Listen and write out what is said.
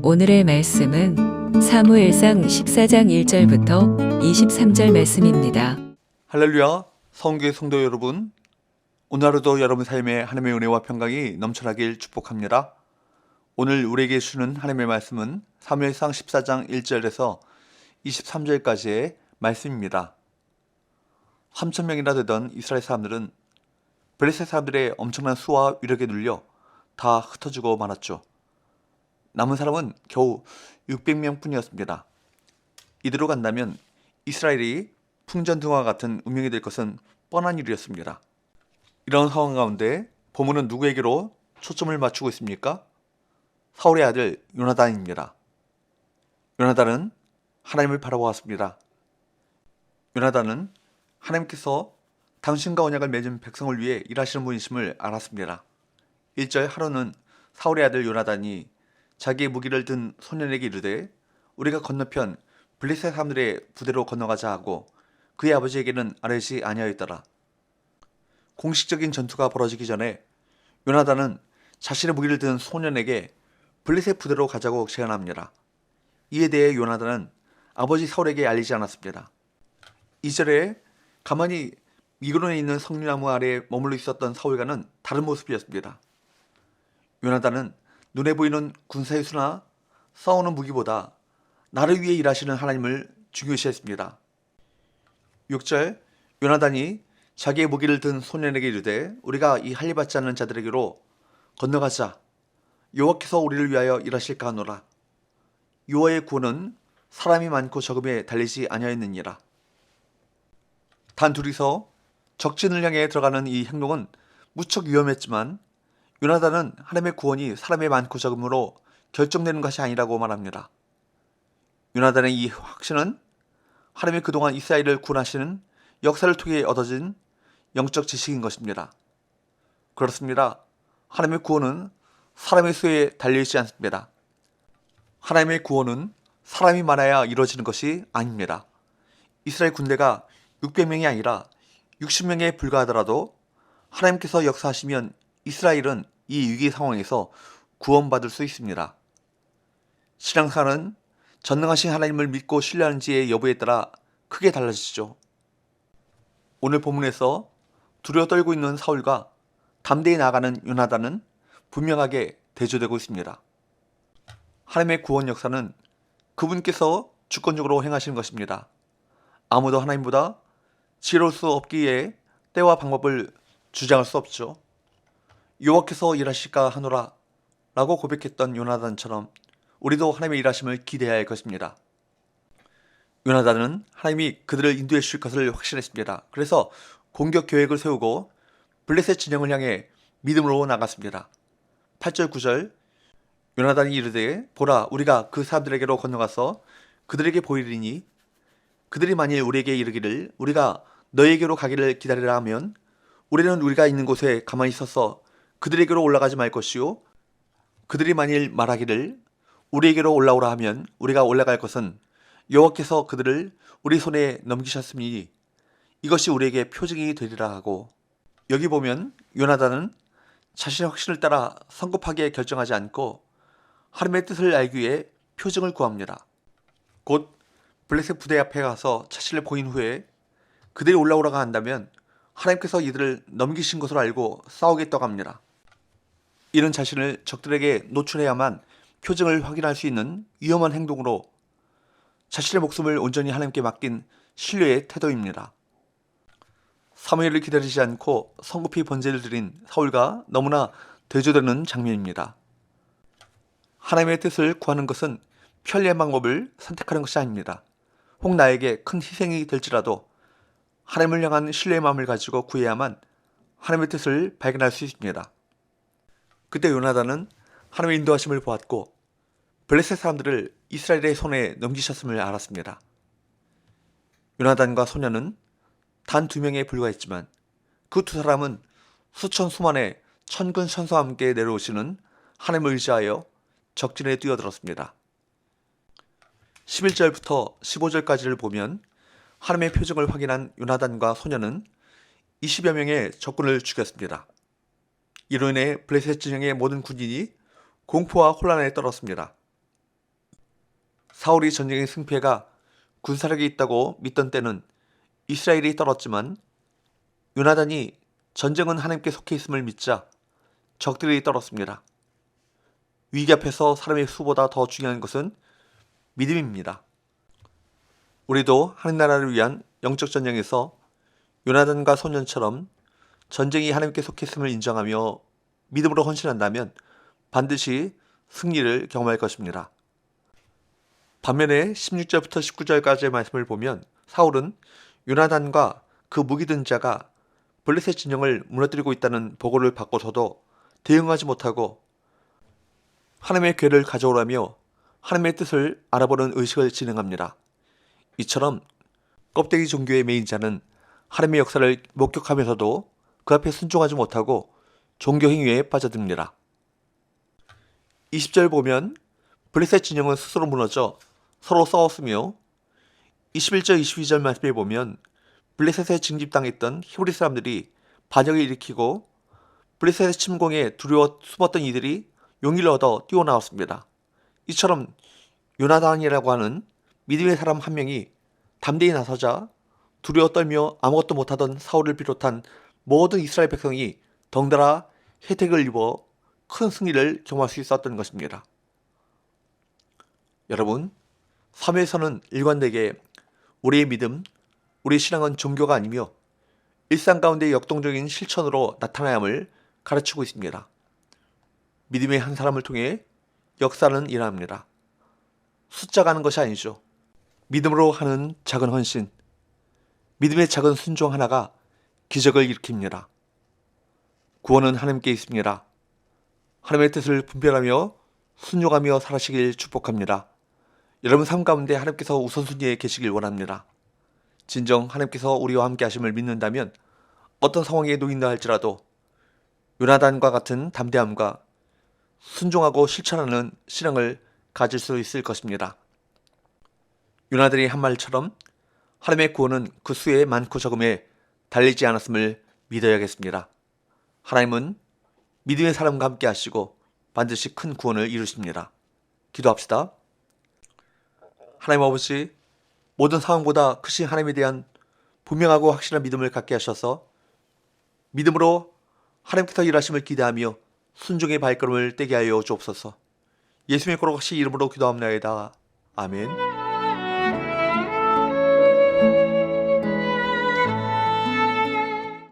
오늘의 말씀은 사무엘상 14장 1절부터 23절 말씀입니다. 할렐루야, 성교회 성도 여러분, 오늘 하루도 여러분 삶에 하나님의 은혜와 평강이 넘쳐나길 축복합니다. 오늘 우리에게 주는 하나님의 말씀은 사무엘상 14장 1절에서 23절까지의 말씀입니다. 3,000명이나 되던 이스라엘 사람들은 블레셋 사람들의 엄청난 수와 위력에 눌려 다 흩어지고 말았죠. 남은 사람은 겨우 600명 뿐이었습니다. 이대로 간다면 이스라엘이 풍전등화 같은 운명이 될 것은 뻔한 일이었습니다. 이런 상황 가운데 본문은 누구에게로 초점을 맞추고 있습니까? 사울의 아들 요나단입니다. 요나단은 하나님을 바라보았습니다. 요나단은 하나님께서 당신과 언약을 맺은 백성을 위해 일하시는 분이심을 알았습니다. 1절 하루는 사울의 아들 요나단이 자기의 무기를 든 소년에게 이르되 우리가 건너편 블레셋 사람들의 부대로 건너가자 하고 그의 아버지에게는 아뢰지 아니하였더라. 공식적인 전투가 벌어지기 전에 요나단은 자신의 무기를 든 소년에게 블레셋 부대로 가자고 제안합니다. 이에 대해 요나단은 아버지 사울에게 알리지 않았습니다. 2절에 가만히 미그론에 있는 성류나무 아래에 머물러 있었던 사울과는 다른 모습이었습니다. 요나단은 눈에 보이는 군사의 수나 싸우는 무기보다 나를 위해 일하시는 하나님을 중요시했습니다. 6절 요나단이 자기의 무기를 든 소년에게 이르되 우리가 이 할례받지 않는 자들에게로 건너가자. 여호와께서 우리를 위하여 일하실까 하노라. 여호와의 구원은 사람이 많고 적음에 달리지 아니하였느니라. 단 둘이서 적진을 향해 들어가는 이 행동은 무척 위험했지만 요나단은 하나님의 구원이 사람의 많고 적음으로 결정되는 것이 아니라고 말합니다. 요나단의 이 확신은 하나님이 그동안 이스라엘을 구원하시는 역사를 통해 얻어진 영적 지식인 것입니다. 그렇습니다. 하나님의 구원은 사람의 수에 달려있지 않습니다. 하나님의 구원은 사람이 많아야 이루어지는 것이 아닙니다. 이스라엘 군대가 600명이 아니라 60명에 불과하더라도 하나님께서 역사하시면 이스라엘은 이 위기 상황에서 구원받을 수 있습니다. 신앙생활은 전능하신 하나님을 믿고 신뢰하는지의 여부에 따라 크게 달라지죠. 오늘 본문에서 두려워 떨고 있는 사울과 담대히 나아가는 요나단은 분명하게 대조되고 있습니다. 하나님의 구원 역사는 그분께서 주권적으로 행하시는 것입니다. 아무도 하나님보다 지혜로울 수 없기에 때와 방법을 주장할 수 없죠. 여호와께서 일하실까 하노라 라고 고백했던 요나단처럼 우리도 하나님의 일하심을 기대해야 할 것입니다. 요나단은 하나님이 그들을 인도해 주실 것을 확신했습니다. 그래서 공격 계획을 세우고 블레셋 진영을 향해 믿음으로 나갔습니다. 8절 9절 요나단이 이르되 보라 우리가 그 사람들에게로 건너가서 그들에게 보이리니 그들이 만일 우리에게 이르기를 우리가 너에게로 가기를 기다리라 하면 우리는 우리가 있는 곳에 가만히 있어서 그들에게로 올라가지 말 것이요 그들이 만일 말하기를 우리에게로 올라오라 하면 우리가 올라갈 것은 여호와께서 그들을 우리 손에 넘기셨으니 이것이 우리에게 표징이 되리라 하고 여기 보면 요나단은 자신의 확신을 따라 성급하게 결정하지 않고 하나님의 뜻을 알기 위해 표징을 구합니다. 곧 블레셋 부대 앞에 가서 자신을 보인 후에 그들이 올라오라고 한다면 하나님께서 이들을 넘기신 것으로 알고 싸우겠다고 합니다. 이는 자신을 적들에게 노출해야만 표징을 확인할 수 있는 위험한 행동으로 자신의 목숨을 온전히 하나님께 맡긴 신뢰의 태도입니다. 사무엘을 기다리지 않고 성급히 번제를 드린 사울과 너무나 대조되는 장면입니다. 하나님의 뜻을 구하는 것은 편리한 방법을 선택하는 것이 아닙니다. 혹 나에게 큰 희생이 될지라도 하나님을 향한 신뢰의 마음을 가지고 구해야만 하나님의 뜻을 발견할 수 있습니다. 그때 요나단은 하나님의 인도하심을 보았고 블레셋 사람들을 이스라엘의 손에 넘기셨음을 알았습니다. 요나단과 소년은 단 2명에 불과했지만 그 두 사람은 수천 수만의 천군 천사와 함께 내려오시는 하나님을 의지하여 적진에 뛰어들었습니다. 11절부터 15절까지를 보면 하나님의 표징을 확인한 요나단과 소년은 20여 명의 적군을 죽였습니다. 이로 인해 블레셋 진영의 모든 군인이 공포와 혼란에 떨었습니다. 사울이 전쟁의 승패가 군사력이 있다고 믿던 때는 이스라엘이 떨었지만 요나단이 전쟁은 하나님께 속해 있음을 믿자 적들이 떨었습니다. 위기 앞에서 사람의 수보다 더 중요한 것은 믿음입니다. 우리도 하나님 나라를 위한 영적 전쟁에서 요나단과 소년처럼 전쟁이 하나님께 속해 있음을 인정하며 믿음으로 헌신한다면 반드시 승리를 경험할 것입니다. 반면에 16절부터 19절까지의 말씀을 보면 사울은 요나단과 그 무기든 자가 블레셋 진영을 무너뜨리고 있다는 보고를 받고서도 대응하지 못하고 하나님의 궤를 가져오라며 하나님의 뜻을 알아보는 의식을 진행합니다. 이처럼 껍데기 종교의 메인 자는 하나님의 역사를 목격하면서도 그 앞에 순종하지 못하고 종교 행위에 빠져듭니다. 20절 보면 블레셋 진영은 스스로 무너져 서로 싸웠으며 21절 22절 말씀에 보면 블레셋에 징집당했던 히브리 사람들이 반역을 일으키고 블레셋의 침공에 두려워 숨었던 이들이 용기를 얻어 뛰어나왔습니다. 이처럼 요나단이라고 하는 믿음의 사람 한 명이 담대히 나서자 두려워 떨며 아무것도 못하던 사울을 비롯한 모든 이스라엘 백성이 덩달아 혜택을 입어 큰 승리를 경험할 수 있었던 것입니다. 여러분, 사무엘서는 일관되게 우리의 믿음, 우리의 신앙은 종교가 아니며 일상 가운데 역동적인 실천으로 나타나야 함을 가르치고 있습니다. 믿음의 한 사람을 통해 역사는 일어납니다. 숫자가 하는 것이 아니죠. 믿음으로 하는 작은 헌신, 믿음의 작은 순종 하나가 기적을 일으킵니다. 구원은 하나님께 있습니다. 하나님의 뜻을 분별하며 순종하며 살아시길 축복합니다. 여러분 삶 가운데 하나님께서 우선순위에 계시길 원합니다. 진정 하나님께서 우리와 함께 하심을 믿는다면 어떤 상황에 놓인다 할지라도 요나단과 같은 담대함과 순종하고 실천하는 신앙을 가질 수 있을 것입니다. 요나단이 한 말처럼 하나님의 구원은 그 수의 많고 적음에 달리지 않았음을 믿어야겠습니다. 하나님은 믿음의 사람과 함께 하시고 반드시 큰 구원을 이루십니다. 기도합시다. 하나님 아버지, 모든 상황보다 크신 하나님에 대한 분명하고 확실한 믿음을 갖게 하셔서 믿음으로 하나님께서 일하심을 기대하며 순종의 발걸음을 떼게 하여 주옵소서. 예수님의 거룩하신 이름으로 기도합나이다. 아멘.